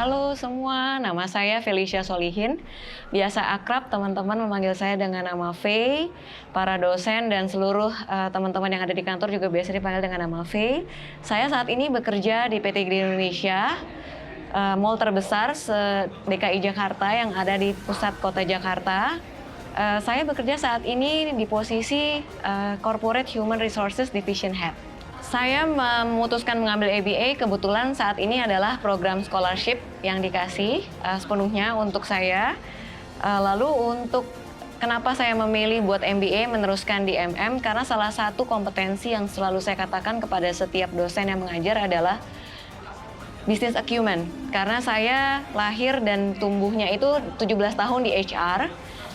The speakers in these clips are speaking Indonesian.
Halo semua, nama saya Felicia Solihin. Biasa akrab teman-teman memanggil saya dengan nama Faye. Para dosen dan seluruh teman-teman yang ada di kantor juga biasa dipanggil dengan nama Faye. Saya saat ini bekerja di PT Green Indonesia, mall terbesar DKI Jakarta yang ada di pusat kota Jakarta. Saya bekerja saat ini di posisi Corporate Human Resources Division Head. Saya memutuskan mengambil ABA kebetulan saat ini adalah program scholarship yang dikasih sepenuhnya untuk saya. Lalu untuk kenapa saya memilih buat MBA meneruskan di MM, karena salah satu kompetensi yang selalu saya katakan kepada setiap dosen yang mengajar adalah business acumen. Karena saya lahir dan tumbuhnya itu 17 tahun di HR.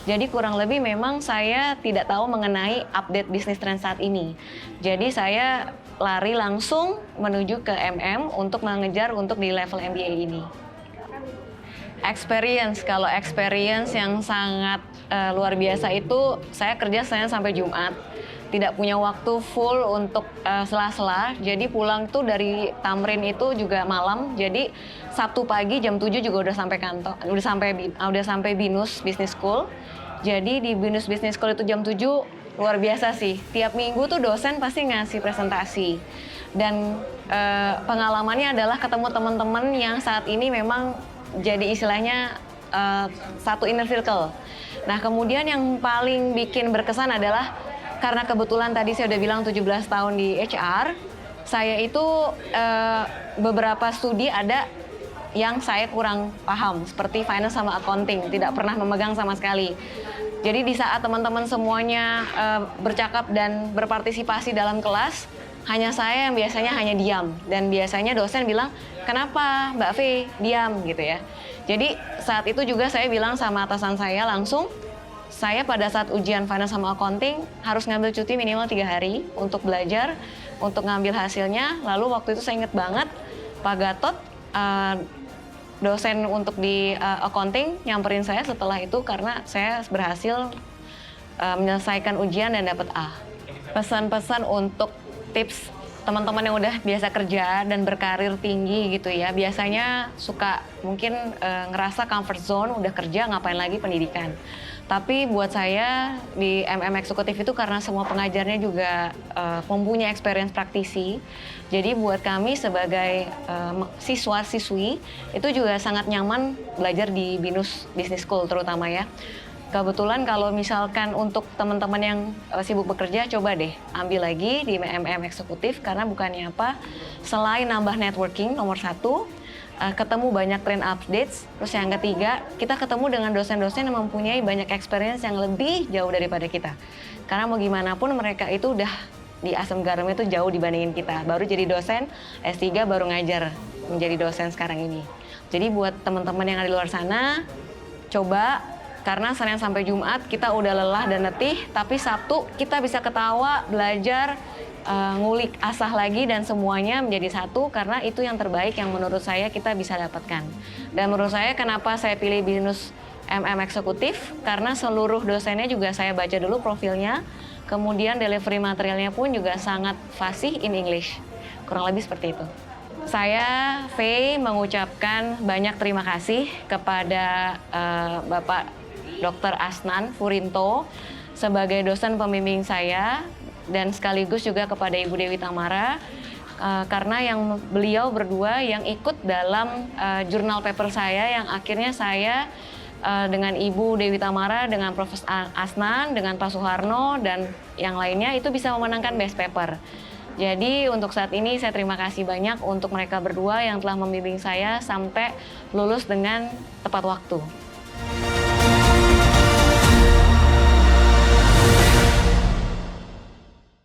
Jadi kurang lebih memang saya tidak tahu mengenai update bisnis trend saat ini. Jadi saya lari langsung menuju ke MM untuk mengejar untuk di level MBA ini. Kalau experience yang sangat luar biasa itu saya kerja Senin sampai Jumat. Tidak punya waktu full untuk sela-sela. Jadi pulang tuh dari Tamrin itu juga malam. Jadi Sabtu pagi jam 7 juga udah sampai kantor, udah sampai BINUS Business School. Jadi di BINUS Business School itu jam 7 luar biasa sih. Tiap minggu tuh dosen pasti ngasih presentasi. Dan pengalamannya adalah ketemu teman-teman yang saat ini memang jadi istilahnya satu inner circle. Nah, kemudian yang paling bikin berkesan adalah karena kebetulan tadi saya udah bilang 17 tahun di HR, saya itu beberapa studi ada yang saya kurang paham, seperti finance sama accounting, tidak pernah memegang sama sekali. Jadi di saat teman-teman semuanya bercakap dan berpartisipasi dalam kelas, hanya saya yang biasanya hanya diam. Dan biasanya dosen bilang, kenapa Mbak Fei diam gitu ya. Jadi saat itu juga saya bilang sama atasan saya langsung, saya pada saat ujian finance sama accounting harus ngambil cuti minimal 3 hari untuk belajar, untuk ngambil hasilnya. Lalu waktu itu saya inget banget, Pak Gatot, dosen untuk di accounting nyamperin saya setelah itu karena saya berhasil menyelesaikan ujian dan dapat A. Pesan-pesan untuk tips teman-teman yang udah biasa kerja dan berkarir tinggi gitu ya, biasanya suka mungkin ngerasa comfort zone, udah kerja ngapain lagi pendidikan. Tapi buat saya di MM Eksekutif itu karena semua pengajarnya juga mempunyai experience praktisi. Jadi buat kami sebagai siswa-siswi itu juga sangat nyaman belajar di BINUS Business School terutama ya. Kebetulan kalau misalkan untuk teman-teman yang sibuk bekerja, coba deh ambil lagi di MM Eksekutif karena bukannya apa, selain nambah networking nomor 1, ketemu banyak trend updates, terus yang ketiga, kita ketemu dengan dosen-dosen yang mempunyai banyak experience yang lebih jauh daripada kita. Karena mau gimana pun mereka itu udah di asam garamnya itu jauh dibandingin kita. Baru jadi dosen, S3 baru ngajar menjadi dosen sekarang ini. Jadi buat teman-teman yang ada di luar sana, coba, karena Senin sampai Jumat kita udah lelah dan letih, tapi Sabtu kita bisa ketawa, belajar, ngulik asah lagi dan semuanya menjadi satu karena itu yang terbaik yang menurut saya kita bisa dapatkan. Dan menurut saya kenapa saya pilih BINUS MM Eksekutif karena seluruh dosennya juga saya baca dulu profilnya, kemudian delivery materialnya pun juga sangat fasih in English. Kurang lebih seperti itu. Saya, Faye, mengucapkan banyak terima kasih kepada Bapak Dr. Asnan Furinto sebagai dosen pembimbing saya dan sekaligus juga kepada Ibu Dewi Tamara karena yang beliau berdua yang ikut dalam jurnal paper saya yang akhirnya saya dengan Ibu Dewi Tamara, dengan Prof. Asnan, dengan Pak Suharno dan yang lainnya itu bisa memenangkan best paper. Jadi untuk saat ini saya terima kasih banyak untuk mereka berdua yang telah membimbing saya sampai lulus dengan tepat waktu.